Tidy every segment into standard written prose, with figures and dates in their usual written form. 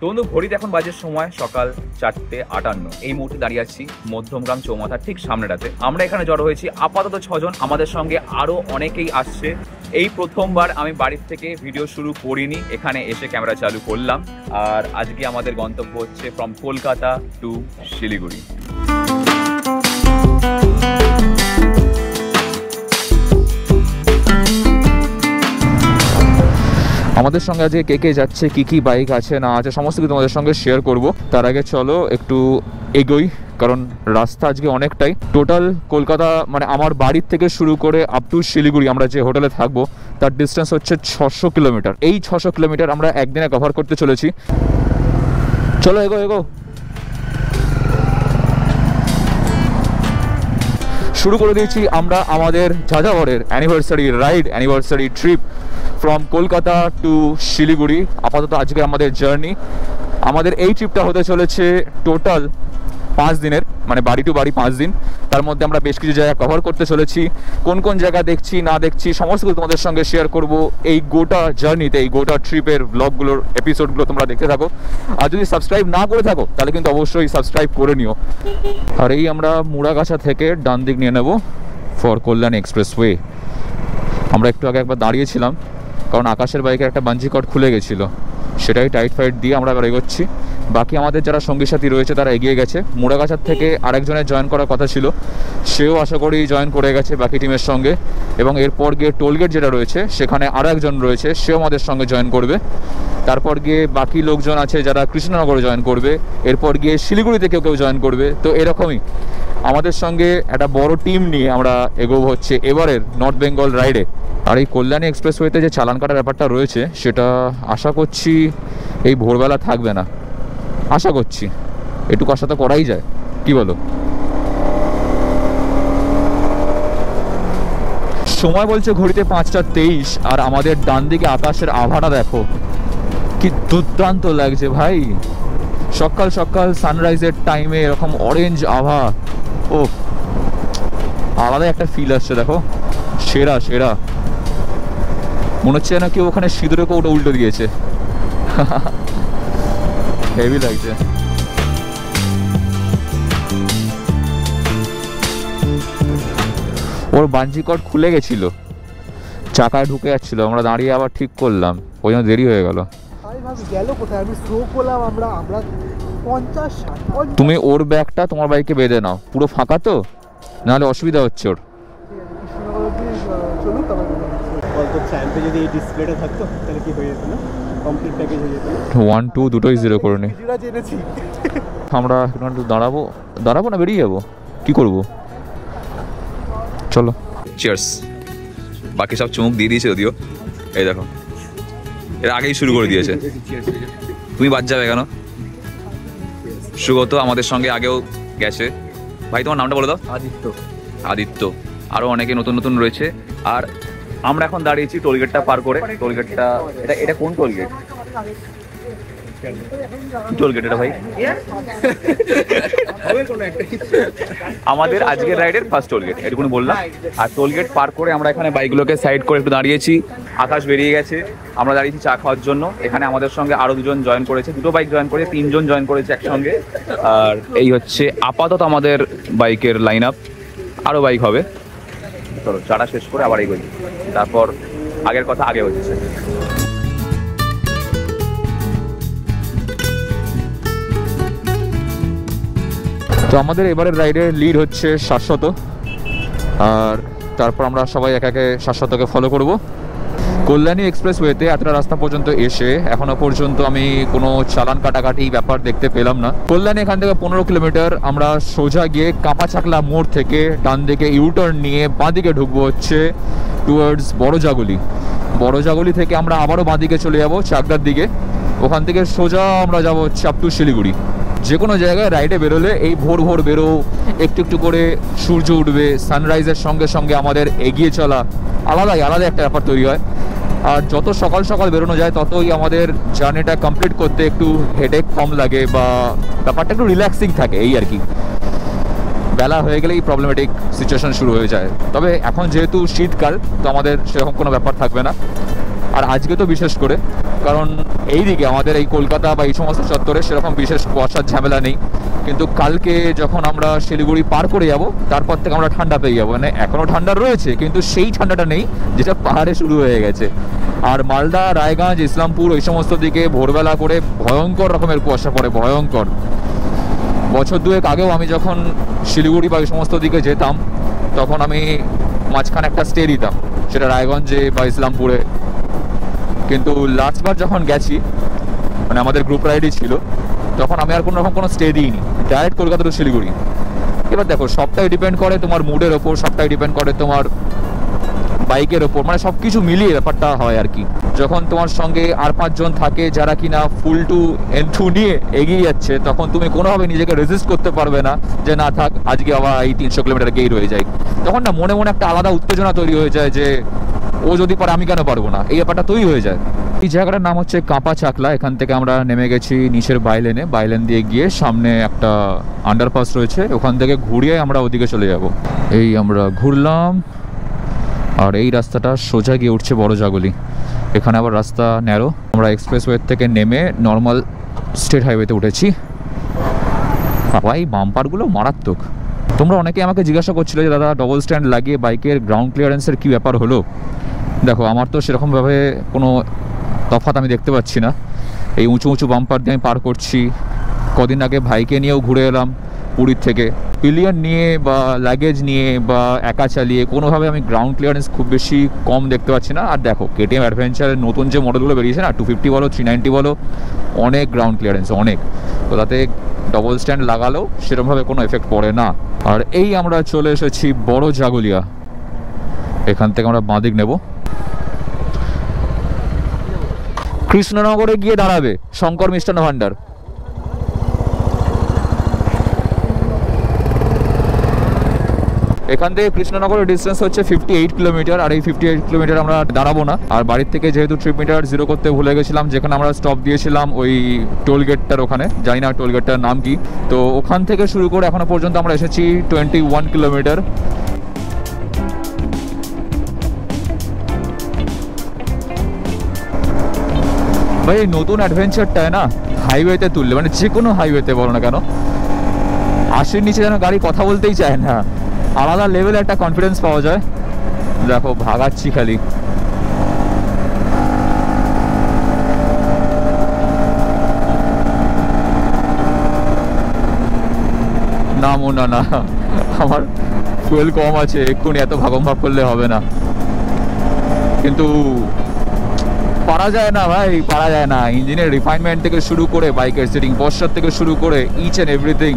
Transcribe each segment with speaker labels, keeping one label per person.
Speaker 1: তো বন্ধু ঘড়িতে এখন বাজে সময় সকাল 4:58। এই মুহূর্তে দাঁড়িয়ে আছি মধ্যমগ্রাম চৌমাথার ঠিক সামনেটাতে। আমরা এখানে জড়ো হয়েছি আপাতত 6 জন, আমাদের সঙ্গে আরো অনেকেই আসছে। এই প্রথমবার আমি বাড়ির থেকে ভিডিও শুরু করিনি, এখানে এসে ক্যামেরা চালু করলাম। আর আজকে আমাদের গন্তব্য হচ্ছে ফ্রম কলকাতা টু শিলিগুড়ি। আমাদের সঙ্গে আজকে কে কে যাচ্ছে, কি কি বাইক আছে না আছে সমস্ত কিছু তোমাদের সঙ্গে শেয়ার করব। তার আগে চলো একটু এগোই, কারণ রাস্তা আজকে অনেকটাই। টোটাল কলকাতা মানে আমার বাড়ির থেকে শুরু করে আপ টু শিলিগুড়ি আমরা যে হোটেলে থাকবো তার ডিস্টেন্স হচ্ছে 600 কিলোমিটার। এই 600 কিলোমিটার আমরা একদিনে কভার করতে চলেছি। চলো এগো এগো। শুরু করে দিয়েছি আমরা আমাদের যাযাবরের anniversary ride, anniversary trip from Kolkata to Siliguri. আপাতত আজকে আমাদের জার্নি, আমাদের এই ট্রিপটা হতে চলেছে টোটাল 5 দিনের, মানে বাড়ি টু বাড়ি 5 দিন। তার মধ্যে আমরা বেশ কিছু জায়গা কভার করতে চলেছি। কোন কোন জায়গা দেখছি না দেখছি সমস্ত কিছু তোমাদের সঙ্গে শেয়ার করব এই গোটা জার্নিতে, এই গোটা ট্রিপের ব্লগগুলোর এপিসোডগুলো তোমরা দেখতে থাকো। আর যদি সাবস্ক্রাইব না করে থাকো তাহলে কিন্তু অবশ্যই সাবস্ক্রাইব করে নিও। আর এই আমরা মুড়াগাছা থেকে ডান দিক নিয়ে নেব ফর কল্যাণী এক্সপ্রেসওয়ে। আমরা একটু আগে একবার দাঁড়িয়েছিলাম কারণ আকাশের বাইকের একটা বাঞ্জি কট খুলে গেছিলো, সেটাই টাইট ফাইট দিয়ে আমরা এবার এগোচ্ছি। বাকি আমাদের যারা সঙ্গী সাথী রয়েছে তারা এগিয়ে গেছে। মুড়াগাছার থেকে আরেকজনের জয়েন করার কথা ছিল, সেও আশা করি জয়েন করে গেছে বাকি টিমের সঙ্গে। এবং এরপর গিয়ে টোলগেট যেটা রয়েছে সেখানে আরও একজন রয়েছে, সেও আমাদের সঙ্গে জয়েন করবে। তারপর গিয়ে বাকি লোকজন আছে যারা কৃষ্ণনগরে জয়েন করবে, এরপর গিয়ে শিলিগুড়িতে কেউ কেউ জয়েন করবে। তো এরকমই আমাদের সঙ্গে একটা বড় টিম নিয়ে আমরা এগোবো হচ্ছে এবারের নর্থ বেঙ্গল রাইডে। আর এই কল্যাণী এক্সপ্রেসওয়েতে যে চালান কাটার ব্যাপারটা রয়েছে সেটা আশা করছি এই ভোরবেলা থাকবে না, আশা করছি। এটুকু আশা তো করাই যায়, কি বলো? সময় বলছে ঘড়িতে 5:23, আর আমাদের ডান দিকে আকাশের আভাটা দেখো কি দুর্দান্ত লাগছে ভাই। সকাল সকাল সানরাইজের টাইমে এরকম অরেঞ্জ আভা, ও আলাদা একটা ফিল আসছে। দেখো সেরা সেরা, মনে হচ্ছে না কেউ ওখানে সিঁদুরে ওটা উল্টো দিয়েছে। হেভি লাগছে। ওর বাঞ্জি কট খুলে গেছিল, চাকায় ঢুকে যাচ্ছিল, আমরা দাঁড়িয়ে আবার ঠিক করলাম, ওই জন্য দেরি হয়ে গেল। তুমি ওর ব্যাগটা তোমার বাইকে বেঁধে নাও, পুরো ফাঁকা তো, নাহলে অসুবিধা হচ্ছে ওর। 1 2 দুটোই 0 করে নি। আমরা দাঁড়াবো দাঁড়াবো না বেরিয়ে যাবো, কি করবো? চলো চিয়ার্স। বাকি সব চুমুক দিয়ে দিয়েছে যদিও, এই দেখো এর আগেই শুরু করে দিয়েছে। তুমি বাদ যাবে কেন? সুগত আমাদের সঙ্গে আগেও গেছে। ভাই তোমার নামটা বলে দাও। আদিত্য। আদিত্য, আরও অনেকে নতুন নতুন রয়েছে। আর আমরা এখন দাঁড়িয়েছি টোলগেটটা পার করে। টোলগেটটা এটা কোন টোলগেট? টোলগেট এটা ভাই আমাদের আজকের রাইডের ফার্স্ট টোলগেট, এটুকুনি বললাম। আর টোলগেট পার করে আমরা এখানে বাইকগুলোকে সাইড করে একটু দাঁড়িয়েছি। আকাশ বেরিয়ে গেছে, আমরা দাঁড়িয়েছি চা খাওয়ার জন্য। এখানে আমাদের সঙ্গে আরও 2 জন জয়েন করেছে, 2টো বাইক জয়েন করে 3 জন জয়েন করেছে একসঙ্গে। আর এই হচ্ছে আপাতত আমাদের বাইকের লাইন আপ, আরও বাইক হবে। চলো চাটা শেষ করে আবার এগোই, তারপর আগের কথা আগে হচ্ছে। তো আমাদের এবারের রাইডের লিড হচ্ছে শাশ্বত, আর তারপর আমরা সবাই একে একে শাশ্বতকে ফলো করব। কল্যাণী এক্সপ্রেসওয়েতে এতটা রাস্তা পর্যন্ত এসে এখনো পর্যন্ত আমি কোনো চালান কাটাকাটি ব্যাপার দেখতে পেলাম না। কল্যাণী এখান থেকে 15 কিলোমিটার। আমরা সোজা গিয়ে কাপাচাকলা মোড় থেকে ডান দিকে ইউটার্ন নিয়ে বাঁ দিকে ঢুকবো হচ্ছে টুয়ার্ডস বড়জাগুলি। বড়জাগুলি থেকে আমরা আবারও বাঁ দিকে চলে যাবো চাকদার দিকে, ওখান থেকে সোজা আমরা যাবো হচ্ছে আপ টু শিলিগুড়ি। যে কোনো জায়গায় রাইডে বেরোলে এই ভোর ভোর বেরো, একটু একটু করে সূর্য উঠবে, সানরাইজের সঙ্গে সঙ্গে আমাদের এগিয়ে চলা আলাদা একটা ব্যাপার তৈরি হয়। আর যত সকাল সকাল বেরোনো যায় ততই আমাদের জার্নিটা কমপ্লিট করতে একটু হেডেক কম লাগে বা ব্যাপারটা একটু রিল্যাক্সিং থাকে, এই আর কি। বেলা হয়ে গেলেই প্রবলেমেটিক সিচুয়েশন শুরু হয়ে যায়। তবে এখন যেহেতু শীতকাল তো আমাদের সেরকম কোনো ব্যাপার থাকবে না। আর আজকে তো বিশেষ করে, কারণ এই দিকে আমাদের এই কলকাতা বা এই সমস্ত চত্বরে সেরকম বিশেষ কুয়াশার ঝামেলা নেই। কিন্তু কালকে যখন আমরা শিলিগুড়ি পার করে যাব, তারপর থেকে আমরা ঠান্ডা পেয়ে যাবো। মানে এখনও ঠান্ডা রয়েছে, কিন্তু সেই ঠান্ডাটা নেই যেটা পাহাড়ে শুরু হয়ে গেছে। আর মালদা, রায়গঞ্জ, ইসলামপুর ওই সমস্ত দিকে ভোরবেলা করে ভয়ঙ্কর রকমের কুয়াশা পড়ে, ভয়ঙ্কর। বছর দুয়েক আগেও আমি যখন শিলিগুড়ি বা ওই সমস্ত দিকে যেতাম, তখন আমি মাঝখানে একটা স্টে দিতাম, সেটা রায়গঞ্জে বা ইসলামপুরে। কিন্তু লাস্টবার যখন গেছি, মানে আমাদের গ্রুপ রাইডই ছিল, তখন আমি আর কোনো রকম কোনো স্টে দিইনি, ডাইরেক্ট কলকাতা টু শিলিগুড়ি। এবার দেখো, সবটাই ডিপেন্ড করে তোমার মুডের ওপর, সবটাই ডিপেন্ড করে তোমার বাইকের ওপর, মানে সব কিছু মিলিয়ে ব্যাপারটা হয় আর কি। যখন তোমার সঙ্গে আর 5 জন থাকে যারা কিনা ফুল টু এন্থু নিয়ে এগিয়ে যাচ্ছে, তখন তুমি কোনোভাবে নিজেকে রেজিস্ট করতে পারবে না যে না থাক, আজকে আবার এই 300 কিলোমিটার গেই রয়ে যায়। তখন না মনে মনে একটা আলাদা উত্তেজনা তৈরি হয়ে যায় যে ও যদি পারে আমি কেন পারবো না, এই ব্যাপারটা তৈরি হয়ে যায়। এই জায়গাটার নাম হচ্ছে কাঁপা চাকলা। এখান থেকে আমরা নেমে গেছি নিচের বাইলেনে, বাইলেন দিয়ে গিয়ে সামনে একটা আন্ডারপাস রয়েছে, ওখান থেকে ঘুরিয়ে আমরা ওদিকে চলে যাব। এই আমরা ঘুরলাম, আর এই রাস্তাটা সোজা গিয়ে উঠছে বড় জাগলি। এখানে আবার রাস্তা ন্যারো। আমরা এক্সপ্রেসওয়ে থেকে নেমে নর্মাল স্টেট হাইওয়েতে উঠেছি। বাবা, এই বাম্পারগুলো মারাত্মক। তোমরা অনেকে আমাকে জিজ্ঞাসা করছিলে যে দাদা, ডবল স্ট্যান্ড লাগিয়ে বাইকের গ্রাউন্ড ক্লিয়ারেন্সের কী ব্যাপার হলো। দেখো, আমার তো সেরকমভাবে কোনো তফাৎ আমি দেখতে পাচ্ছি না। এই উঁচু উঁচু বাম্পার দিয়ে আমি পার করছি। কদিন আগে ভাইকে নিয়েও ঘুরে এলাম পুরীর থেকে। পিলিয়ন নিয়ে বা লাগেজ নিয়ে বা একা চালিয়ে কোনোভাবে আমি গ্রাউন্ড ক্লিয়ারেন্স খুব বেশি কম দেখতে পাচ্ছি না। আর দেখো, কেটিএম অ্যাডভেঞ্চারের নতুন যে মডেলগুলো বেরিয়েছে না, 250 বলো 390 বলো, অনেক গ্রাউন্ড ক্লিয়ারেন্স, অনেক। তো তাতে ডবল স্ট্যান্ড লাগালেও সেরকমভাবে কোনো এফেক্ট পড়ে না। আর এই আমরা চলে এসেছি বড় জাগলিয়া। এখান থেকে আমরা বাঁ দিক নেব, কৃষ্ণনগরে গিয়ে দাঁড়াবে শঙ্কর মিষ্টান্ন ভান্ডার। এখান থেকে কৃষ্ণনগরের ডিস্টেন্স হচ্ছে 58 কিলোমিটার। আর এই 58 কিলোমিটার আমরা দাঁড়াবো না। আর বাড়ির থেকে যেহেতু ট্রিপ মিটার জিরো করতে ভুলে গেছিলাম, যেখানে আমরা স্টপ দিয়েছিলাম ওই টোল গেটটার ওখানে, জানি না টোল গেটটার নাম কি, তো ওখান থেকে শুরু করে এখনো পর্যন্ত আমরা এসেছি 21 কিলোমিটার। ভাই, এই নতুন অ্যাডভেঞ্চারটায় না হাইওয়েতে তুললে, মানে যে কোনো হাইওয়েতে বলো না কেন, 80-র নিচে যেন গাড়ি কথা বলতেই চায় না। আলাদা লেভেলে একটা কনফিডেন্স পাওয়া যায়। দেখো, ভাগাচ্ছি খালি। না মোনা না, আমার ফুয়েল কম আছে, এক্ষুনি এত ভাগম ভাগ করলে হবে না। কিন্তু পারা যায় না ভাই, পারা যায় না। ইঞ্জিনের রিফাইনমেন্ট থেকে শুরু করে বাইকের সিটিং পশ্চাৎ থেকে শুরু করে ইচ অ্যান্ড এভরিথিং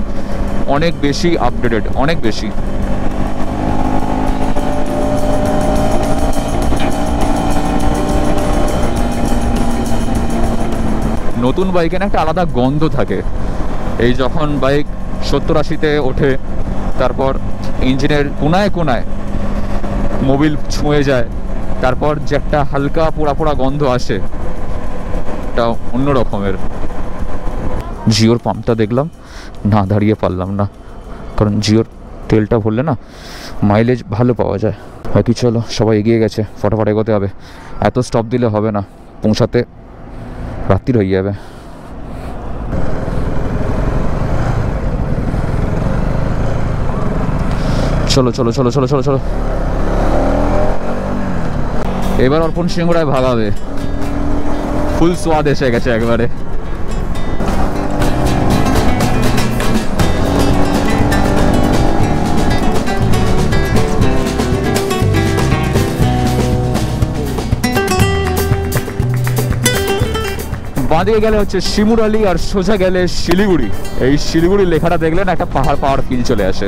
Speaker 1: অনেক বেশি আপডেটেড, অনেক বেশি। নতুন বাইকে না একটা আলাদা গন্ধ থাকে। এই যখন বাইক 70-80-তে ওঠে, তারপর ইঞ্জিনের কোনায় কোনায় মোবিল ছুঁয়ে যায়, তারপর যে একটা হালকা পোড়া পোড়া গন্ধ আসে, এটা অন্য রকমের। জিওর পাম্পটা দেখলাম, না দাঁড়িয়ে পারলাম না, কারণ জিওর তেলটা ভরলে না মাইলেজ ভালো পাওয়া যায়। বাকি চলো, সবাই এগিয়ে গেছে, ফটাফট এগোতে হবে। এত স্টপ দিলে হবে না, পৌঁছাতে রাত্রির হয়ে যাবে। চলো চলো চলো চলো চলো চলো, এবার অর্পণ সিংহরায় ভাগাবে। ফুল স্বাদ এসে গেছে একবারে। বাঁদিকে গেলে হচ্ছে শিমুরালি, আর সোজা গেলে শিলিগুড়ি। এই শিলিগুড়ি লেখাটা দেখলে না একটা পাহাড় পাহাড় ফিল চলে আসে।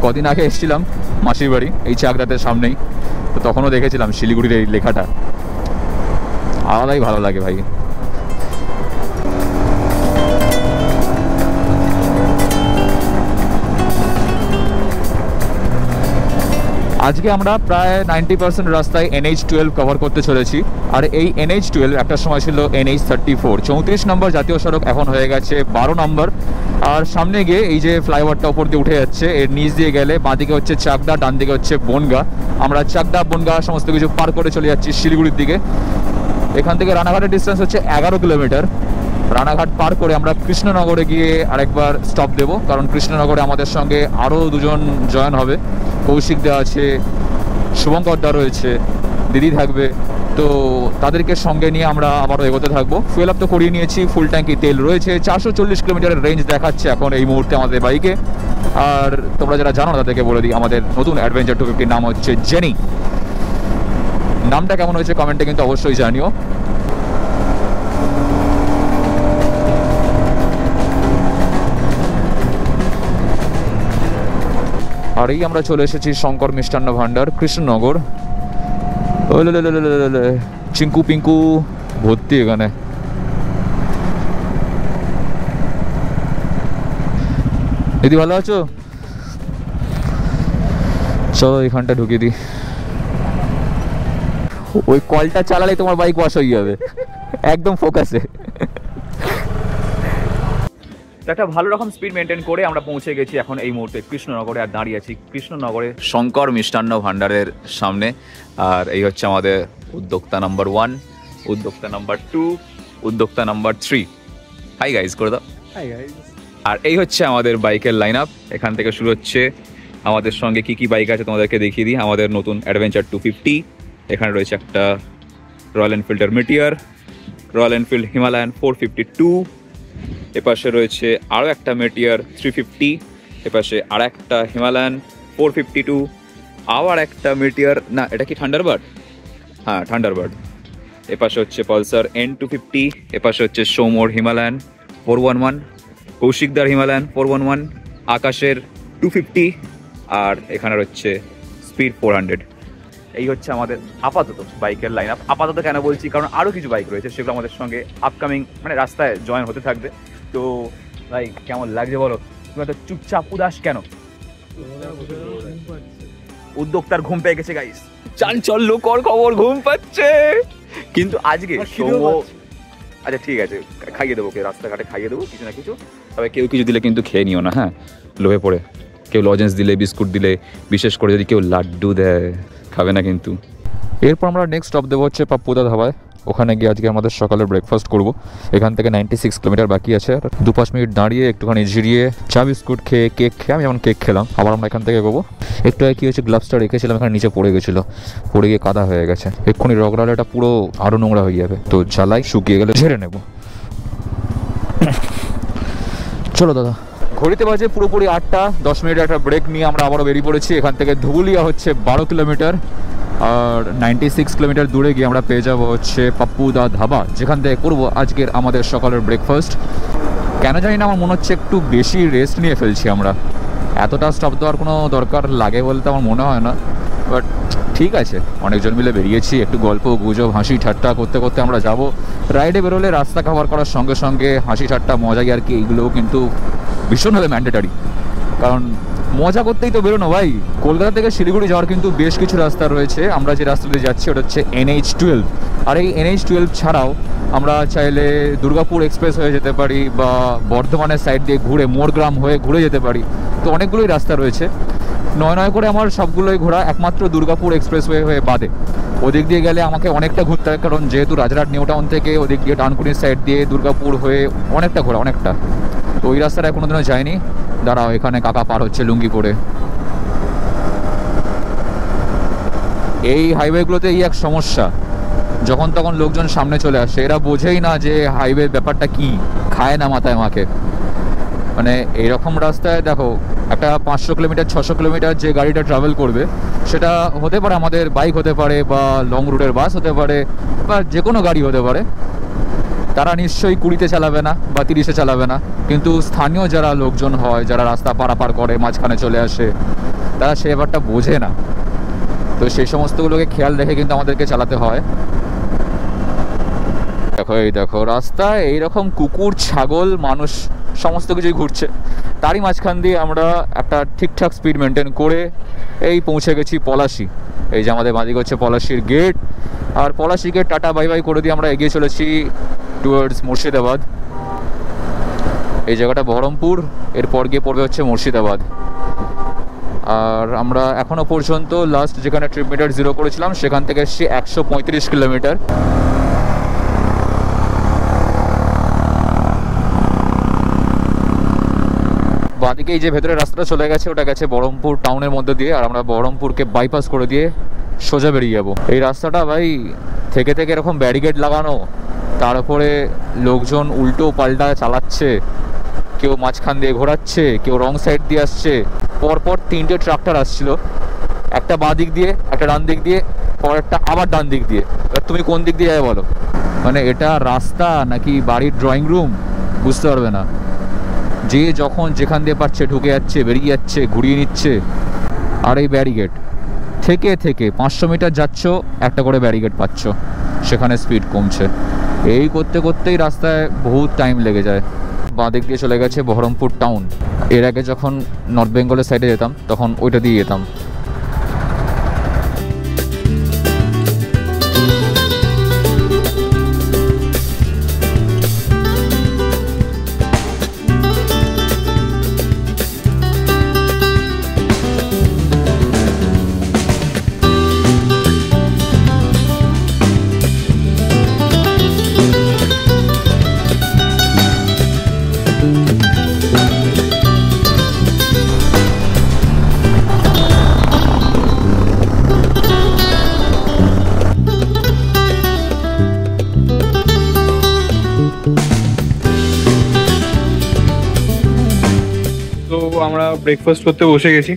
Speaker 1: কদিন আগে এসেছিলাম মাসির বাড়ি, এই চাকদাতের সামনেই, তো তখনও দেখেছিলাম শিলিগুড়ির এই লেখাটা। আলাদাই ভালো লাগে ভাই। আজকে আমরা প্রায় 90% রাস্তায় NH12 কভার করতে চলেছি। আর এই NH12 একটা সময় ছিল NH34, 34 নম্বর জাতীয় সড়ক, এখন হয়ে গেছে 12 নম্বর। আর সামনে গিয়ে এই যে ফ্লাইওভারটা উপর দিয়ে উঠে যাচ্ছে, এর নিচ দিয়ে গেলে বাঁদিকে হচ্ছে চাকদা, ডান দিকে হচ্ছে বনগা। আমরা চাকদা বনগা সমস্ত কিছু পার করে চলে যাচ্ছি শিলিগুড়ির দিকে। এখান থেকে রানাঘাটের ডিস্টেন্স হচ্ছে 11 কিলোমিটার। রানাঘাট পার করে আমরা কৃষ্ণনগরে গিয়ে আরেকবার স্টপ দেব, কারণ কৃষ্ণনগরে আমাদের সঙ্গে আরও দুজন জয়েন হবে। কৌশিক দা আছে, শুভঙ্কর দা রয়েছে, দিদি থাকবে, তো তাদেরকে সঙ্গে নিয়ে আমরা আবারও এগোতে থাকবো। ফুয়েল আপ তো করিয়ে নিয়েছি, ফুল ট্যাঙ্কি তেল রয়েছে। 440 কিলোমিটারের রেঞ্জ দেখাচ্ছে এখন এই মুহূর্তে আমাদের বাইকে। আর তোমরা যারা জানো না তাদেরকে বলে দিই, আমাদের নতুন অ্যাডভেঞ্চার 250 নাম হচ্ছে জেনি। নামটা কেমন হয়েছে কমেন্টে কিন্তু অবশ্যই জানিও। আর এই আমরা চলে এসেছি শঙ্কর মিষ্টান্ন ভান্ডার, কৃষ্ণনগর। চিঙ্কু পিঙ্কু ভর্তি এখানে। দিদি ভালো আছো? চলো এখানটা ঢুকিয়ে দিই। ওই কলটা চালালে তোমার বাইক ওয়াশ হয়ে যাবে, একদম ফোকাসে। একটা ভালো রকম স্পিড মেনটেন করে আমরা পৌঁছে গেছি এখন এই মুহূর্তে কৃষ্ণনগরে। আর দাঁড়িয়ে আছি কৃষ্ণনগরে শঙ্কর মিষ্টান্ন ভান্ডারের সামনে। আর এই হচ্ছে আমাদের উদ্যোক্তা নাম্বার 1, উদ্যোক্তা নাম্বার 2, উদ্যোক্তা নাম্বার 3। হাই গাইজ করে দাও। Hi guys. আর এই হচ্ছে আমাদের বাইকের লাইন আপ। এখান থেকে শুরু হচ্ছে। আমাদের সঙ্গে কি কি বাইক আছে তোমাদেরকে দেখিয়ে দিই। আমাদের নতুন অ্যাডভেঞ্চার 250, এখানে রয়েছে একটা রয়্যাল এনফিল্ডের মিটিয়ার, রয়্যাল এনফিল্ড হিমালয়ান 452, এপাশে রয়েছে আরও একটা মেটিয়ার 350, এপাশে আর একটা হিমালয়ান 452, আবার একটা মেটিয়ার, না এটা কি থান্ডারবার্ড? হ্যাঁ থান্ডারবার্ড। এপাশে হচ্ছে পালসার N250, এপাশে হচ্ছে সোমোর হিমালয়ান 411, কৌশিকদার হিমালয়ান 411, আকাশের 250, আর এখানে হচ্ছে স্পিড 400। এই হচ্ছে আমাদের আপাতত বাইকের লাইন আপ। আপাতত কেন বলছি, কারণ আরও কিছু বাইক রয়েছে, সেগুলো আমাদের সঙ্গে আপকামিং মানে রাস্তায় জয়েন হতে থাকবে। তো ভাই কেমন লাগছে বলো? তুমি তো চুপচাপ উদাস কেন? উদ্যোক্তার ঘুম পেয়ে গেছে গাইস, চাঞ্চল্য কর খবর, ঘুম পাচ্ছে। কিন্তু আজকে আচ্ছা ঠিক আছে, খাইয়ে দেবো, কে রাস্তাঘাটে খাইয়ে দেবো কিছু না কিছু। তবে কেউ কিছু দিলে কিন্তু খেয়ে নিও না, হ্যাঁ, লোভে পড়ে। কেউ লজেন্স দিলে, বিস্কুট দিলে, বিশেষ করে যদি কেউ লাড্ডু দেয়, খাবে না কিন্তু। এরপর আমরা নেক্সট স্টপ দেবো হচ্ছে পাপ্পুদা ধাবায়। ওখানে গিয়ে আজকে আমাদের সকালের ব্রেকফাস্ট করব। এখান থেকে 96 কিলোমিটার বাকি আছে। 2-5 মিনিট দাঁড়িয়ে একটুখানি জিরিয়ে চা বিস্কুট খেয়ে, কেক খেয়ে, আমি যেমন কেক খেলাম, আবার আমরা এখান থেকে এগোবো। একটু আগে কী হয়েছে, গ্লাভসটা রেখেছিলাম এখানে, নিচে পড়ে গেছিলো, পড়ে গিয়ে কাদা হয়ে গেছে। এক্ষুনি রগড়ালে এটা পুরো আরও নোংরা হয়ে যাবে, তো জ্বালাই, শুকিয়ে গেলে ঝেড়ে নেব। চলো দাদা। ঘড়িতে বাজে পুরোপুরি 8টা, 10 মিনিট একটা ব্রেক নিয়ে আমরা আবারও বেরিয়ে পড়েছি। এখান থেকে ধুবুলিয়া হচ্ছে 12 কিলোমিটার, আর 96 কিলোমিটার দূরে গিয়ে আমরা পেয়ে যাবো হচ্ছে পাপ্পুদা ধাবা, যেখান থেকে করবো আজকের আমাদের সকালের ব্রেকফাস্ট। কেন জানি না আমার মনে হচ্ছে একটু বেশি রেস্ট নিয়ে ফেলছি আমরা। এতটা স্টপ দেওয়ার কোনো দরকার লাগে বলতে আমার মনে হয় না, বাট ঠিক আছে, অনেকজন মিলে বেরিয়েছি, একটু গল্প গুজব হাসি ঠাট্টা করতে করতে আমরা যাব। রাইডে বেরোলে রাস্তা কভার করার সঙ্গে সঙ্গে হাসি ঠাট্টা মজাই আর কি, এইগুলোও কিন্তু ভীষণভাবে ম্যান্ডেটারি, কারণ মজা করতেই তো বেরোনো ভাই। কলকাতা থেকে শিলিগুড়ি যাওয়ার কিন্তু বেশ কিছু রাস্তা রয়েছে। আমরা যে রাস্তা দিয়ে যাচ্ছি ওটা হচ্ছে NH12, আর এই NH12 ছাড়াও আমরা চাইলে দুর্গাপুর এক্সপ্রেস হয়ে যেতে পারি, বা বর্ধমানের সাইড দিয়ে ঘুরে মোরগ্রাম হয়ে ঘুরে যেতে পারি। তো অনেকগুলোই রাস্তা রয়েছে, নয় করে আমার সবগুলোই ঘোরা, একমাত্র দুর্গাপুর এক্সপ্রেসওয়ে হয়ে বাদে। ওদিক দিয়ে গেলে আমাকে অনেকটা ঘুরতে হয়, কারণ যেহেতু রাজরাট নিউ টাউন থেকে ওদিক দিয়ে ডানকুনির সাইড দিয়ে দুর্গাপুর হয়ে অনেকটা ঘোরা, অনেকটা। তো ওই রাস্তাটা কোনোদিনও যায়নি। দাঁড়াও, এখানে কাকা পার হচ্ছে লুঙ্গি পরে। এই হাইওয়েগুলোতে এই এক সমস্যা, যখন তখন লোকজন সামনে চলে আসে, এরা বোঝেই না যে হাইওয়ে ব্যাপারটা কি, খায় না মাথায় মাকে। মানে এইরকম রাস্তায় দেখো, একটা 500 কিলোমিটার 600 কিলোমিটার যে গাড়িটা ট্রাভেল করবে, সেটা হতে পারে আমাদের বাইক হতে পারে, বা লং রুটের বাস হতে পারে, বা যে কোনো গাড়ি হতে পারে। তারা নিশ্চয়ই 20-তে চালাবে না বা 30-এ চালাবে না, কিন্তু স্থানীয় যারা লোকজন হয়, যারা রাস্তা পারাপার করে, মাঝখানে চলে আসে, তারা সে ব্যাপারটা বোঝে না। তো সেই সমস্তগুলোকে খেয়াল রেখে কিন্তু আমাদেরকে চালাতে হয়। দেখো, এই দেখো রাস্তায় এইরকম কুকুর, ছাগল, মানুষ সমস্ত কিছুই ঘুরছে। তারই মাঝখান দিয়ে আমরা একটা ঠিকঠাক স্পিড মেনটেন করে এই পৌঁছে গেছি পলাশি। এই যে আমাদের বাঁদিকে হচ্ছে পলাশির গেট, আর পলাশিকে টাটা বাই বাই করে দিয়ে আমরা এগিয়ে চলেছি টুয়ার্ডস মুর্শিদাবাদ। এই জায়গাটা বহরমপুর, এরপর গিয়ে পড়বে হচ্ছে মুর্শিদাবাদ। আর আমরা এখনও পর্যন্ত লাস্ট যেখানে ট্রিপ মিটার 0 করেছিলাম, সেখান থেকে এসেছি 135 কিলোমিটার। বাঁদিকে এই যে ভেতরে রাস্তাটা চলে গেছে ওটা গেছে বহরমপুর টাউনের মধ্যে দিয়ে, আর আমরা বহরমপুরকে বাইপাস করে দিয়ে সোজা বেরিয়ে যাবো। এই রাস্তাটা ভাই থেকে থেকে এরকম ব্যারিকেড লাগানো, তার উপরে লোকজন উল্টো পাল্টা চালাচ্ছে, কেউ মাঝখান দিয়ে ঘোরাচ্ছে, কেউ রং সাইড দিয়ে আসছে। পরপর 3টে ট্রাক্টর আসছিল, একটা বাঁ দিক দিয়ে, একটা ডান দিক দিয়ে, পরেরটা আবার ডান দিক দিয়ে। এবার তুমি কোন দিক দিয়ে যাবে বলো? মানে এটা রাস্তা নাকি বাড়ির ড্রয়িং রুম বুঝতে পারবে না। যে যখন যেখান দিয়ে পাচ্ছে ঢুকে যাচ্ছে, বেরিয়ে যাচ্ছে, ঘুরিয়ে নিচ্ছে। আর এই ব্যারিকেড থেকে থেকে 500 মিটার যাচ্ছ একটা করে ব্যারিকেড পাচ্ছ, সেখানে স্পিড কমছে। এই করতে করতেই রাস্তায় বহুত টাইম লেগে যায়। বাঁ দিক দিয়ে চলে গেছে বহরমপুর টাউন। এর আগে যখন নর্থ বেঙ্গলের সাইডে যেতাম তখন ওইটা দিয়ে যেতাম।
Speaker 2: আমরা ব্রেকফাস্ট করতে বসে গেছি।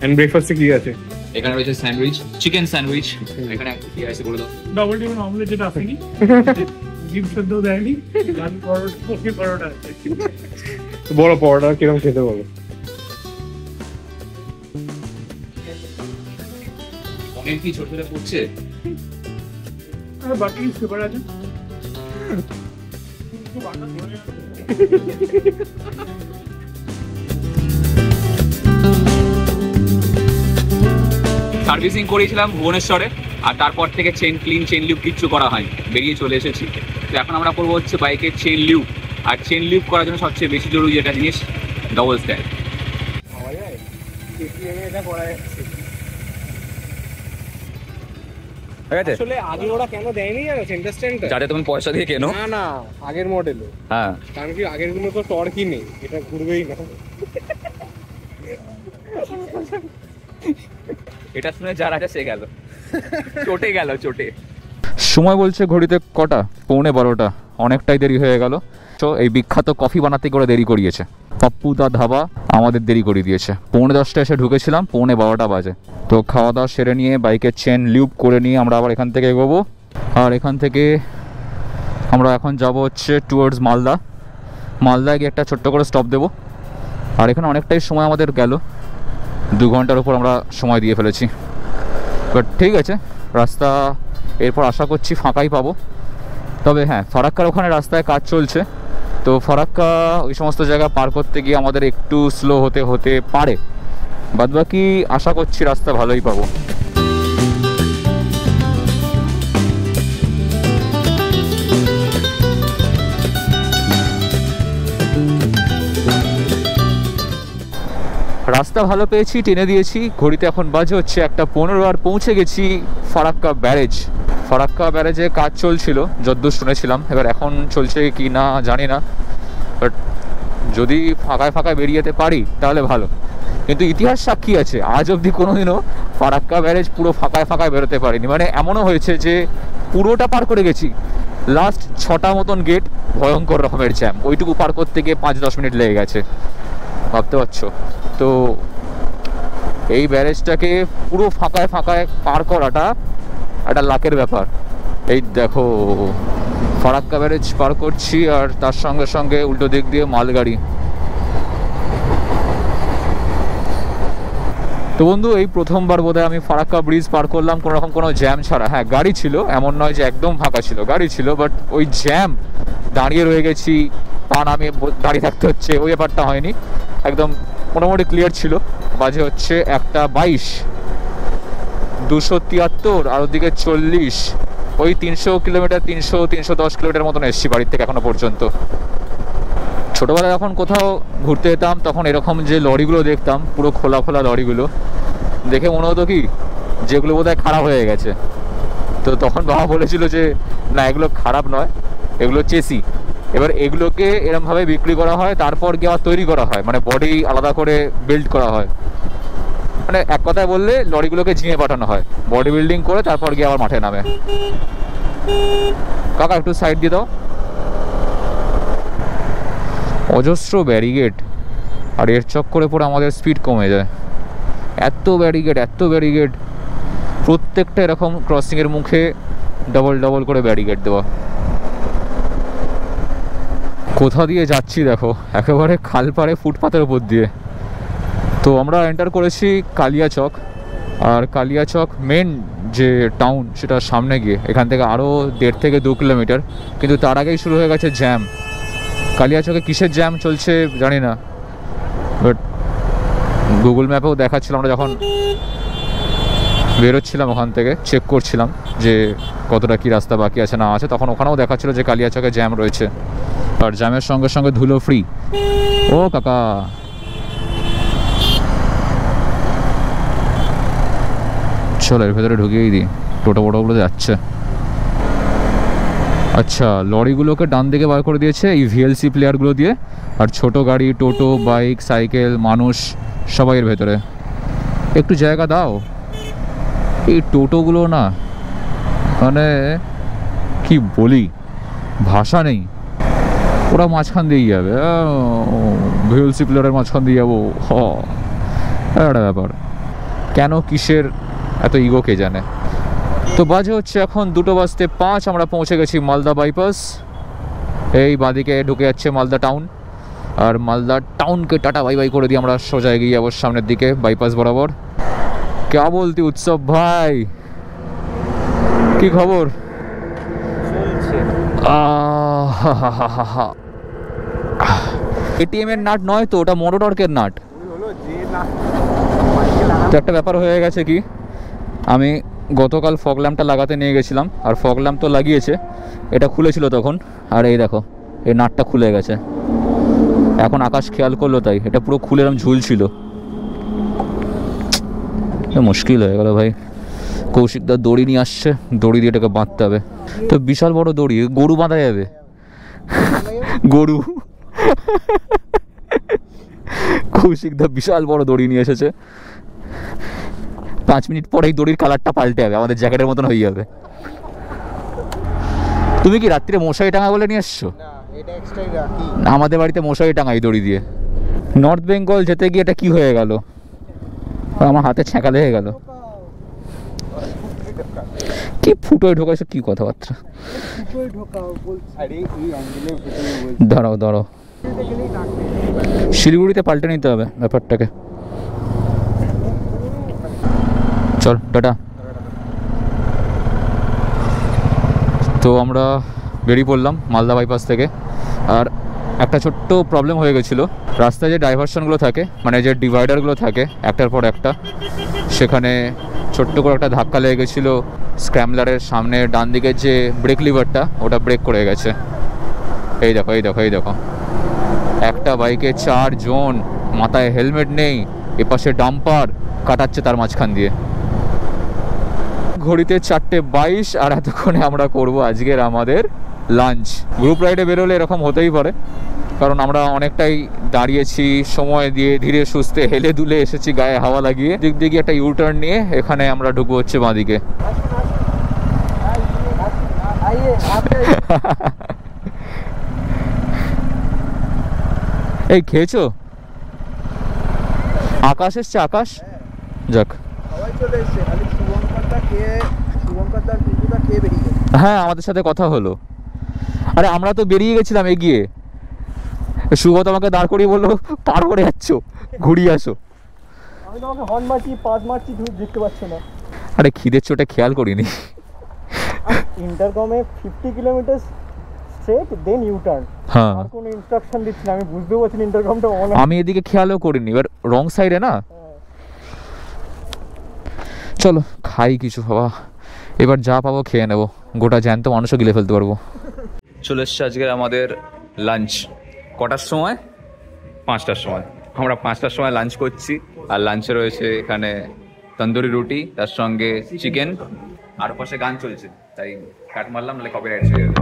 Speaker 2: এন্ড ব্রেকফাস্টে কি আছে?
Speaker 1: এখানে রয়েছে স্যান্ডউইচ, চিকেন স্যান্ডউইচ। এখানে কি আছে বলে দাও?
Speaker 3: ডাবল ডিম অমলেট যেটা আসেনি, ডিম সেদ্ধ দেয়নি, লাল পরোটা আছে।
Speaker 2: বড় পরোটা কিরকম খেতে বলো?
Speaker 1: অনেক কি ছোট ছোট পড়ছে।
Speaker 3: আর বাকি ফেভার আছে।
Speaker 1: সার্ভিসিং করেছিলাম ভুবনেশ্বরে, আর তারপর থেকে চেন লিউপ কিচ্ছু করা হয়, বেরিয়ে চলে এসেছি। তো এখন আমরা করবো হচ্ছে বাইকের চেন লিউপ। আর চেন লিউপ করার জন্য সবচেয়ে বেশি জরুরি যেটা জিনিস, ডবল স্ট্যান্ড।
Speaker 2: আসলে আগে ওরা কেন দেয়নি জানো সেন্টার স্ট্যান্ডটা?
Speaker 1: যাতে তুমি পয়সা দিয়ে কেনো।
Speaker 2: না না, আগের মডেল।
Speaker 1: হ্যাঁ,
Speaker 2: কারণ কি আগের গুলো তো টর্কই নেই, এটা ঘুরবেই না।
Speaker 1: এটা শুনে যার আছে সে গেল, চটে গেল চটে। সময় বলছে ঘড়িতে কটা? 11:15। অনেকটাই দেরি হয়ে গেল। তো এই বিখ্যাত কফি বানাতে করে দেরি করিয়েছে পাপ্পু দা ধাবা, আমাদের দেরি করিয়ে দিয়েছে। 11:10 এসে ঢুকেছিলাম, 11:15 বাজে। তো খাওয়া দাওয়া সেরে নিয়ে বাইকের চেন লিউপ করে নিয়ে আমরা আবার এখান থেকে এগোবো। আর এখান থেকে আমরা এখন যাব হচ্ছে টুয়ার্ডস মালদা। মালদায় গিয়ে একটা ছোট্ট করে স্টপ দেবো। আর এখানে অনেকটাই সময় আমাদের গেল, 2 ঘন্টার উপর আমরা সময় দিয়ে ফেলেছি। বাট ঠিক আছে, রাস্তা এরপর আশা করছি ফাঁকাই পাবো। তবে হ্যাঁ, ফারাক্কার ওখানে রাস্তায় কাজ চলছে, তো ফারাক্কা ওই সমস্ত জায়গা পার করতে গিয়ে আমাদের একটু স্লো হতে পারে। বাদবাকি আশা করছি রাস্তা ভালোই পাবো। রাস্তা ভালো পেয়েছি, টেনে দিয়েছি। ঘড়িতে এখন বাজে হচ্ছে 1:15, আর পৌঁছে গেছি ফারাক্কা ব্যারেজ। ফারাক্কা ব্যারেজে কাজ চলছিল যতদূর শুনেছিলাম, এবার এখন চলছে কি না জানি না। বাট যদি ফাঁকায় বেরিয়ে যেতে পারি তাহলে ভালো। কিন্তু ইতিহাস সাক্ষী আছে, আজ অবধি কোনোদিনও ফারাক্কা ব্যারেজ পুরো ফাঁকায় বেরোতে পারিনি। মানে এমনও হয়েছে যে পুরোটা পার করে গেছি, লাস্ট 6টা মতন গেট ভয়ঙ্কর রকমের জ্যাম, ওইটুকু পার করতে গিয়ে 5-10 মিনিট লেগে গেছে, ভাবতে পারছো। তো এই ব্যারেজটাকে পুরো ফাঁকায় পার করাটা একটা লাকের ব্যাপার। এই দেখো ফারাক্কা ব্যারেজ পার করছি, আর তার সঙ্গে সঙ্গে উল্টো দিক দিয়ে মালগাড়ি। তো বন্ধু, এই প্রথমবার বোধহয় আমি ফারাক্কা ব্রিজ পার করলাম কোনো রকম কোনো জ্যাম ছাড়া। হ্যাঁ, গাড়ি ছিল, এমন নয় যে একদম ফাঁকা ছিল, গাড়ি ছিল, বাট ওই জ্যাম, দাঁড়িয়ে রয়ে গেছি, পা নামিয়ে দাঁড়িয়ে থাকতে হচ্ছে, ওই ব্যাপারটা হয়নি। একদম মোটামুটি ক্লিয়ার ছিল। বাজে হচ্ছে 1:22, 273 আর ওদিকে 40, ওই 300 কিলোমিটার, 310 কিলোমিটার মতন এসছি বাড়ির থেকে এখনো পর্যন্ত। ছোটোবেলায় যখন কোথাও ঘুরতে যেতাম তখন এরকম যে লরিগুলো দেখতাম, পুরো খোলা লরিগুলো দেখে মনে হতো কি যেগুলো বোধহয় খারাপ হয়ে গেছে। তো তখন বাবা বলেছিল যে না, এগুলো খারাপ নয়, এগুলো চেসি। এবার এগুলোকে এরমভাবে বিক্রি করা হয়, তারপর গিয়ে আবার তৈরি করা হয়, মানে বডি আলাদা করে বিল্ড করা হয়। মানে এক কথায় বললে লরিগুলোকে জিমে পাঠানো হয়, বডি বিল্ডিং করে তারপর গিয়ে আবার মাঠে নামে। কাকা একটু সাইড দিয়ে দাও। অজস্র ব্যারিগেড, আর এর চক্করে পরে আমাদের স্পিড কমে যায়। এত ব্যারিগেড, প্রত্যেকটা এরকম ক্রসিংয়ের মুখে ডবল করে ব্যারিগেড দেওয়া। কোথা দিয়ে যাচ্ছি দেখো, একেবারে খালপাড়ে ফুটপাতের উপর দিয়ে। তো আমরা এন্টার করেছি কালিয়াচক, আর কালিয়াচক মেন যে টাউন সেটার সামনে গিয়ে, এখান থেকে আরও 1.5 থেকে 2 কিলোমিটার, কিন্তু তার আগেই শুরু হয়ে গেছে জ্যাম। কালিয়াচকে কিসের জ্যাম চলছে জানি না, বাট গুগল ম্যাপেও দেখাচ্ছিল, আমরা যখন বেরোচ্ছিলাম ওখান থেকে চেক করছিলাম যে কতটা কি রাস্তা বাকি আছে না আছে, তখন ওখানেও দেখাচ্ছিল যে কালিয়াচকে জ্যাম রয়েছে, আর জ্যামের সঙ্গে সঙ্গে ধুলো ফ্রি। ও কাকা, চলো এর ভেতরে ঢুকিয়েই দিই, টোটোগুলো যাচ্ছে। আচ্ছা, লরিগুলোকে ডান দিকে বার করে দিয়েছে এই ভিএলসি প্লেয়ারগুলো দিয়ে, আর ছোট গাড়ি, টোটো, বাইক, সাইকেল, মানুষ সবাই এর ভেতরে। একটু জায়গা দাও। এই টোটোগুলো না, মানে কি বলি, ভাষা নেই। ওরা মাঝখান দিয়েই যাবে, ভিএলসি প্লেয়ারের মাঝখান দিয়ে যাবো, একটা ব্যাপার। কেন, কিসের এত ইগো কে জানে। তো বাজে হচ্ছে এখন 2:05, আমরা পৌঁছে গেছি মালদা বাইপাস। এই বাদিকে ঢুকে যাচ্ছে মালদা টাউন, আর মালদা টাউনকে টাটা বাই বাই করে দিয়ে আমরা সোজা এগিয়ে যাবো সামনের দিকে বাইপাস বরাবর। কে বলতি উৎসব ভাই, কি খবর? এটিএম এর নাট নয় তো, ওটা মোটরটর্কের নাট। তো একটা ব্যাপার হয়ে গেছে কি, আমি গতকাল ফগ ল্যাম্পটা লাগাতে নিয়ে গেছিলাম, আর ফগ ল্যাম্প তো লাগিয়েছে, এটা খুলেছিল তখন, আর এই দেখো এই নাটটা খুলে গেছে। এখন আকাশ খেয়াল করলো, তাই এটা পুরো খুলে এরম ঝুলছিল। মুশকিল হয়ে গেল ভাই। কৌশিকদা দড়ি নিয়ে আসছে, দড়ি দিয়ে এটাকে বাঁধতে হবে। তো বিশাল বড় দড়ি, গরু বাঁধা যাবে, গরু। কৌশিকদা বিশাল বড় দড়ি নিয়ে এসেছে, 5 মিনিট পরেই দড়ির কালারটা পাল্টে যাবে, আমাদের জ্যাকেটের মতন হয়ে যাবে। তুমি কি রাত্রে মশারি টাঙা বলে নিয়ে এসছো? আমাদের বাড়িতে মশারি টাঙাই দড়ি দিয়ে। নর্থ বেঙ্গল যেতে গিয়ে এটা কি হয়ে গেল, আমার হাতে ছ্যাঁকা লেগে গেল। কি ফুটোয় ঢোকাইছো, কি কথাবার্তা। দাঁড়াও, শিলিগুড়িতে পাল্টে নিতে হবে ব্যাপারটাকে। চল টাটা। তো আমরা বেরিয়ে পড়লাম মালদা বাইপাস থেকে, আর একটা ছোট্ট প্রবলেম হয়ে গেছিলো। রাস্তায় যে ডাইভারশনগুলো থাকে, মানে যে ডিভাইডারগুলো থাকে একটার পর একটা, সেখানে ছোট্ট করে একটা ধাক্কা লেগে গেছিলো। স্ক্র্যামলারের সামনে ডান দিকের যে ব্রেক লিভারটা, ওটা ব্রেক করে গেছে। এই দেখো, একটা বাইকে 4 জন, মাথায় হেলমেট নেই, এপাশে ডাম্পার কাটাচ্ছে তার মাঝখান দিয়ে। ঘড়িতে 4:22, আর এতক্ষণে আমরা করব আজকের আমাদের লাঞ্চ। গ্রুপ রাইডে বেরোলে এরকম হতেই পারে, কারণ আমরা অনেকটাই দাঁড়িয়েছি, সময় দিয়ে ধীরে সুস্থে হেলে দুলে এসেছি, গায়ে হাওয়া লাগিয়ে। দিক দিকে একটা ইউটার্ন নিয়ে এখানে আমরা ঢুকবো হচ্ছে বাঁদিকে। এই খেয়েছো? আকাশ এসছে, আকাশ। যাক, হ্যাঁ আমাদের সাথে কথা হলো। আরে আমরা তো বেরিয়ে গেছিলাম এগিয়ে, শুভ তোমাকে দাঁড় করিয়ে বললো পার করে যাচ্ছ, ঘুরিয়ে আসো।
Speaker 3: আমি তোমাকে হর্ন মারছি, পাস মারছি, তুমি দেখতে পাচ্ছ না।
Speaker 1: আরে খিদের চোটে খেয়াল করিনি।
Speaker 3: ইন্টারকমে 50 kilometre straight, then U turn.
Speaker 1: হ্যাঁ,
Speaker 3: আর কোনো ইনস্ট্রাকশন দিচ্ছি না, আমি বুঝতেও পারছি ইন্টারকমটা অন।
Speaker 1: আমি এদিকে খেয়ালও করিনি, এবার রং সাইডে না। চলো খাই কিছু, বাবা এবার যা পাবো খেয়ে নেবো, গোটা জ্যান্ত মানুষও গিলে ফেলতে পারবো। চলে এসছে আজকের আমাদের লাঞ্চ। কটার সময়? 5টার সময়। আমরা 5টার সময় লাঞ্চ করছি, আর লাঞ্চে রয়েছে এখানে তন্দুরি রুটি, তার সঙ্গে চিকেন, আর পাশে গান চলছে, তাই কাট মারলাম, নাহলে কপিরাইট হয়ে যাবে।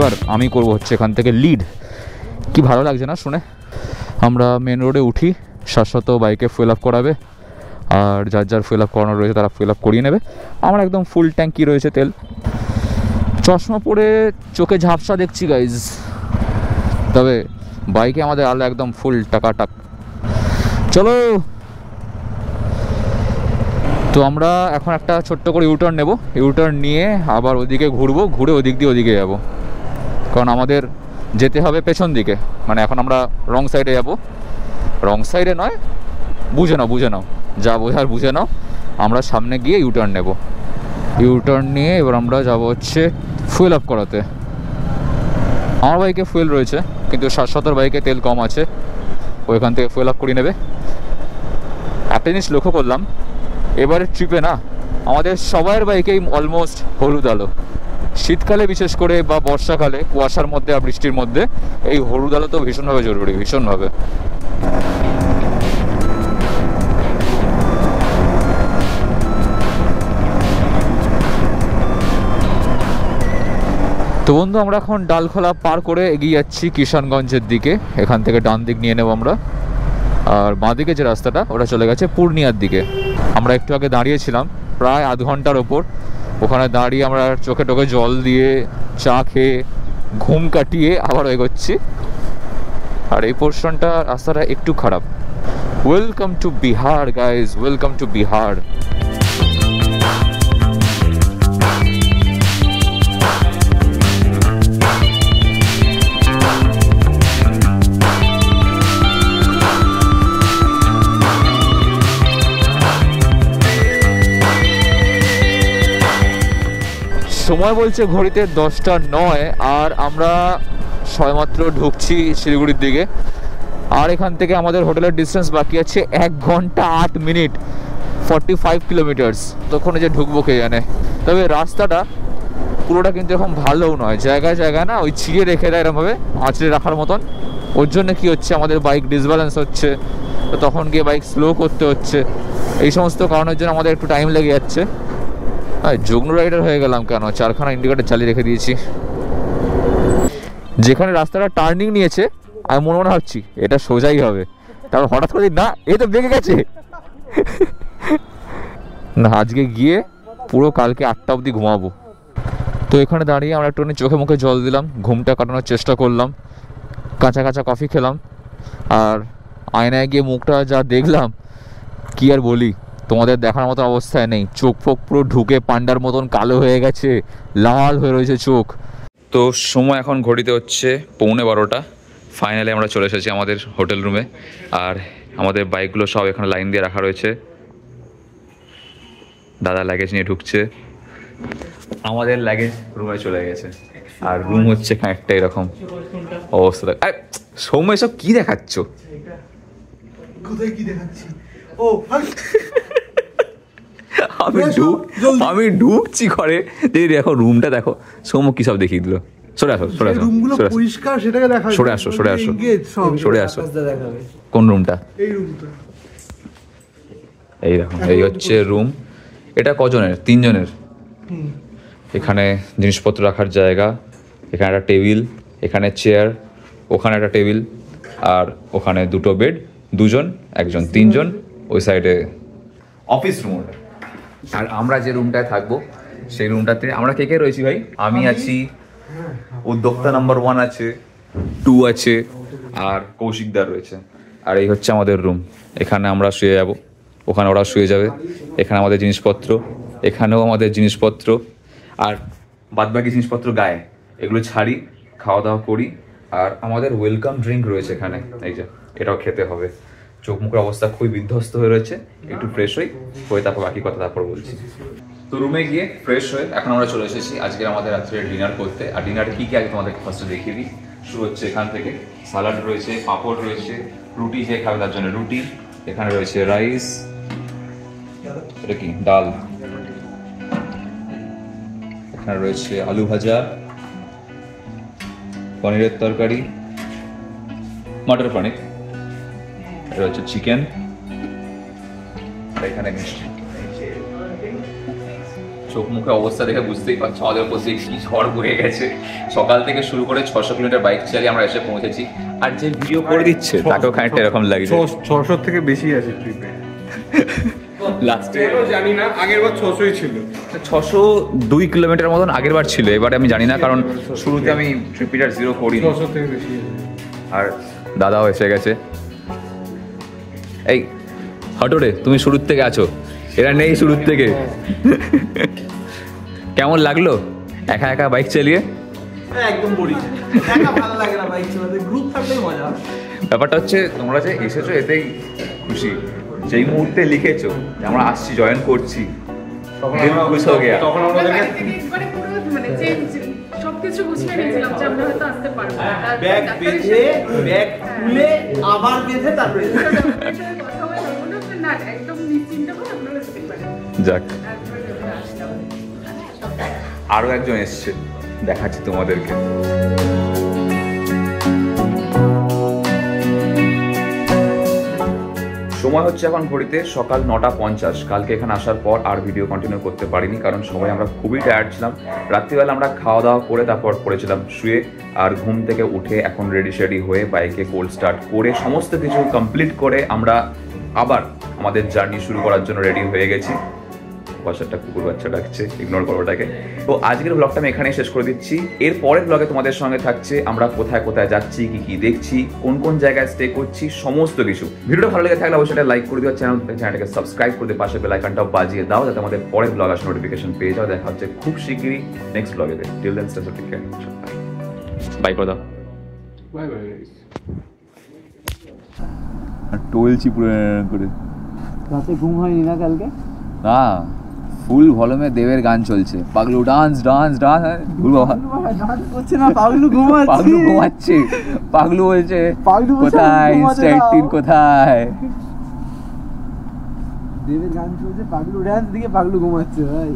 Speaker 1: এবার আমি করব হচ্ছে এখান থেকে লিড। কি ভালো লাগছে না শুনে। আমরা মেন রোডে উঠি, শাশ্বত বাইকে ফুয়েল আপ করাবে, আর যার যার ফুয়েল আপ করানো রয়েছে তারা ফুয়েল আপ করিয়ে নেবে। আমার একদম ফুল ট্যাঙ্কি রয়েছে তেল। চশমা পরে চোখে ঝাপসা দেখছি গাইজ, তবে বাইকে আমাদের আলো একদম ফুল টাকাটাক। চলো, তো আমরা এখন একটা ছোট্ট করে ইউটার্ন নেব, ইউটার্ন নিয়ে আবার ওদিকে ঘুরবো, ঘুরে ওদিক দিয়ে ওদিকে যাব, কারণ আমাদের যেতে হবে পেছন দিকে। মানে এখন আমরা রং সাইডে যাব, রং সাইডে নয়, বুঝে নাও যা বোঝার বুঝে নাও। আমরা সামনে গিয়ে ইউটার্ন নেব, ইউটার্ন নিয়ে এবার আমরা যাব হচ্ছে ফুয়েল আপ করাতে। আমার বাইকে ফুয়েল রয়েছে, কিন্তু 770 বাইকে তেল কম আছে, ওইখান থেকে ফুয়েল আপ করে নেবে। একটা জিনিস লক্ষ্য করলাম, এবারে ট্রিপে না আমাদের সবার বাইকেই অলমোস্ট হলুদ আলো। শীতকালে বিশেষ করে বা বর্ষাকালে কুয়াশার মধ্যে আর বৃষ্টির মধ্যে এই হলুদ আলো তো ভীষণভাবে জরুরি, ভীষণভাবে। তো বন্ধু, আমরা এখন ডালখোলা পার করে এগিয়ে যাচ্ছি কিষানগঞ্জের দিকে। এখান থেকে ডান দিক নিয়ে নেব আমরা, আর বাঁ দিকে যে রাস্তাটা ওটা চলে গেছে পূর্ণিয়ার দিকে। আমরা একটু আগে দাঁড়িয়েছিলাম প্রায় আধ ঘন্টার ওপর, ওখানে দাঁড়িয়ে আমরা চোখে টোকে জল দিয়ে চা খেয়ে ঘুম কাটিয়ে আবার এগোচ্ছি। আর এই পোর্শনটা রাস্তাটা একটু খারাপ। Welcome to Bihar guys, welcome to Bihar. সময় বলছে ঘড়িতে 10টা 9, আর আমরা সবেমাত্র ঢুকছি শিলিগুড়ির দিকে। আর এখান থেকে আমাদের হোটেলের ডিস্টেন্স বাকি আছে 1 ঘন্টা 8 মিনিট, 45 কিলোমিটার্স। তখন যে ঢুকবো কে জানে। তবে রাস্তাটা পুরোটা কিন্তু এরকম ভালোও নয়, জায়গায় জায়গায় না ওই ছিঁড়ে রেখে দেয় এরকমভাবে আঁচড়ে রাখার মতন। ওর জন্য কি হচ্ছে, আমাদের বাইক ডিসব্যালেন্স হচ্ছে, তো তখন গিয়ে বাইক স্লো করতে হচ্ছে। এই সমস্ত কারণের জন্য আমাদের একটু টাইম লেগে যাচ্ছে। যুগ্ন রাইডার হয়ে গেলাম কেন, 4খানা ইন্ডিকেটর চালিয়ে রেখে দিয়েছি। যেখানে রাস্তাটা টার্নিং নিয়েছে আমি মনে ভাবছি এটা সোজাই হবে, তারপর হঠাৎ করে না এই তো বেঁকে গেছে। না, আজকে গিয়ে পুরো কালকে 8টা অবধি ঘুমাবো। তো এখানে দাঁড়িয়ে আমরা একটুখানি চোখে মুখে জল দিলাম, ঘুমটা কাটানোর চেষ্টা করলাম, কাঁচা কাঁচা কফি খেলাম। আর আয়নায় গিয়ে মুখটা যা দেখলাম কি আর বলি, তোমাদের দেখার মতো অবস্থায় নেই। চোখ ফোক পুরো ঢুকে পান্ডার মতন কালো হয়ে গেছে, লাল হয়ে রয়েছে চোখ। তো সময় এখন ঘড়িতে হচ্ছে 11:15। ফাইনালি আমরা চলে এসেছি আমাদের হোটেল রুমে, আর আমাদের বাইকগুলো সব এখানে লাইন দিয়ে রাখা রয়েছে। দাদা লাগেজ নিয়ে ঢুকছে, আমাদের লাগেজ রুমে চলে গেছে, আর রুম হচ্ছে খানিকটা এরকম অবস্থা। সৌম্য এসব কি দেখাচ্ছ?
Speaker 3: কোথায় কি দেখাচ্ছি? ও
Speaker 1: আমি ঢুকছি ঘরে, দেখো রুমটা দেখো। সৌম্য কি সব দেখিয়ে দিল। সরে আসো, সরে আসো,
Speaker 3: রুমগুলো পরিষ্কার সেটাকে দেখাবে।
Speaker 1: সরে আসো, সরে আসো, সরে আসো। কোন রুমটা?
Speaker 3: এই রুমটা।
Speaker 1: এই দেখো, এই হচ্ছে রুম। এটা কজনের? 3 জনের। এখানে জিনিসপত্র রাখার জায়গা, এখানে একটা টেবিল, এখানে চেয়ার, ওখানে একটা টেবিল, আর ওখানে 2টো বেড, 2 জন 1 জন, 3 জন। ওই সাইডে অফিস রুম। আর আমরা যে রুমটায় থাকবো সেই রুমটাতে আমরা কে কে রয়েছি ভাই? আমি আছি, উদ্যোক্তা নাম্বার 1 আছে, 2 আছে, আর কৌশিকদার রয়েছে। আর এই হচ্ছে আমাদের রুম। এখানে আমরা শুয়ে যাব, ওখানে ওরা শুয়ে যাবে। এখানে আমাদের জিনিসপত্র, এখানেও আমাদের জিনিসপত্র, আর বাদবাকি জিনিসপত্র গায়ে এগুলো ছাড়ি, খাওয়া দাওয়া করি। আর আমাদের ওয়েলকাম ড্রিঙ্ক রয়েছে এখানে, এই যে এটাও খেতে হবে। চোখ মুখের অবস্থা খুবই বিধ্বস্ত হয়ে রয়েছে, একটু ফ্রেশ হয়ে তারপর বাকি কথা তারপর বলছি। তো রুমে গিয়ে ফ্রেশ হয়ে এখন আমরা চলে এসেছি আজকে আমাদের রাত্রে ডিনার করতে। আর ডিনারে কী কী আগে তোমাদেরকে ফার্স্টে দেখিয়ে দিই। শুরু হচ্ছে এখান থেকে, সালাড রয়েছে, পাঁপড় রয়েছে, রুটি যে খাবে তার জন্য রুটি, এখানে রয়েছে রাইস, এটা কি ডাল, এখানে রয়েছে আলু ভাজা, পনিরের তরকারি, মটর পনির, এটা হচ্ছে চিকেন, আর এখানে মিষ্টি। চোখ মুখে অবস্থা দেখে বুঝতেই পারছো আমাদের উপর দিয়ে কি ঝড় বয়ে গেছে। সকাল থেকে শুরু করে 600 কিলোমিটার বাইক চালিয়ে আমরা এসে পৌঁছেছি। আর যে ভিডিও করে দিচ্ছে তাকেও খানিকটা এরকম লাগছে।
Speaker 2: 600 থেকে বেশি আছে ট্রিপে।
Speaker 1: লাস্টে
Speaker 2: জানি না, আগের বার 600ই ছিল।
Speaker 1: 602 কিলোমিটার মতন আগের বার ছিল, এবারে আমি জানি না, কারণ শুরুতে আমি ট্রিপিটার 0 করি।
Speaker 2: 600 থেকে বেশি।
Speaker 1: আর দাদাও এসে গেছে। এই হটো রে, তুমি শুরুর থেকে আছো, এরা নেই শুরুর থেকে। কেমন লাগলো একা একা বাইক চালিয়ে?
Speaker 4: একদম বলি একা ভালো লাগে না বাইক চালাতে, গ্রুপ থাকলেই মজা।
Speaker 1: ব্যাপারটা হচ্ছে তোমরা যে এসেছো এতেই খুশি। যেই মুহূর্তে লিখেছো যে আমরা আসছি, জয়েন করছি, দিল খুশ হয়ে গেছে।
Speaker 2: তখন আমাদেরকে
Speaker 5: একবারে পুরো মানে চেঞ্জ সবকিছু গুছিয়ে নিয়েছিলাম যে আমরা হয়তো আসতে পারবো।
Speaker 4: ব্যাগ বেঁধে ব্যাগ খুলে আবার বেঁধে তারপরে
Speaker 5: কথা বলে মনে হচ্ছে না একদম নিশ্চিন্ত করে আপনারা যেতে পারেন।
Speaker 1: যাক,
Speaker 5: তারপরে আমরা আসলাম।
Speaker 1: আরো একজন এসছে, দেখাচ্ছি তোমাদেরকে। সময় হচ্ছে এখন ঘড়িতে সকাল 9:50। কালকে এখানে আসার পর আর ভিডিও কন্টিনিউ করতে পারিনি, কারণ সবাই আমরা খুবই টায়ার্ড ছিলাম। রাত্রিবেলা আমরা খাওয়া দাওয়া করে তারপর পড়েছিলাম শুয়ে, আর ঘুম থেকে উঠে এখন রেডি শেডি হয়ে বাইকে কোল্ড স্টার্ট করে সমস্ত কিছু কমপ্লিট করে আমরা আবার আমাদের জার্নি শুরু করার জন্য রেডি হয়ে গেছি। বাসারটা কুকুর বাচ্চা ডাকছে, ইগনোর করো ওটাকে। তো আজকের ব্লগটা আমি এখানেই শেষ করে দিচ্ছি। এর পরের ব্লগে তোমাদের সঙ্গে থাকছে আমরা কোথায় কোথায় যাচ্ছি, কি কি দেখছি, কোন কোন জায়গায় স্টে করছি, সমস্ত কিছু। ভিডিওটা ভালো লেগে থাকলে অবশ্যই লাইক করে দিও, চ্যানেলটাকে সাবস্ক্রাইব করে পাশে বেল আইকনটাও বাজিয়ে দাও, যাতে আমাদের পরের ব্লগ আসে নোটিফিকেশন পেয়ে যাও। দেখা হচ্ছে খুব শিগগিরই নেক্সট ব্লগেতে। Till then stay take care, bye করে দাও।
Speaker 2: Bye bye.
Speaker 6: টলছি পুরো করে।
Speaker 4: রাতে ঘুম হয়নি না কালকে?
Speaker 6: না, ফুল ভলিউমে দেবের গান চলছে, পাগলু ডান্স ডান্স ডান্স। ভুল বাবা
Speaker 4: ডান্স করছে না, পাগলু ঘুমাচ্ছে।
Speaker 6: পাগলু ঘুমাচ্ছে, পাগলু বলছে
Speaker 4: পাগলু বলছে,
Speaker 6: কোথায়
Speaker 4: ঘুমাতে
Speaker 6: ইনস্টা
Speaker 4: দাও।
Speaker 6: কোথায়।
Speaker 4: দেবের গান চলছে, পাগলু ডান্স দিকে পাগলু ঘুমাচ্ছে ভাই।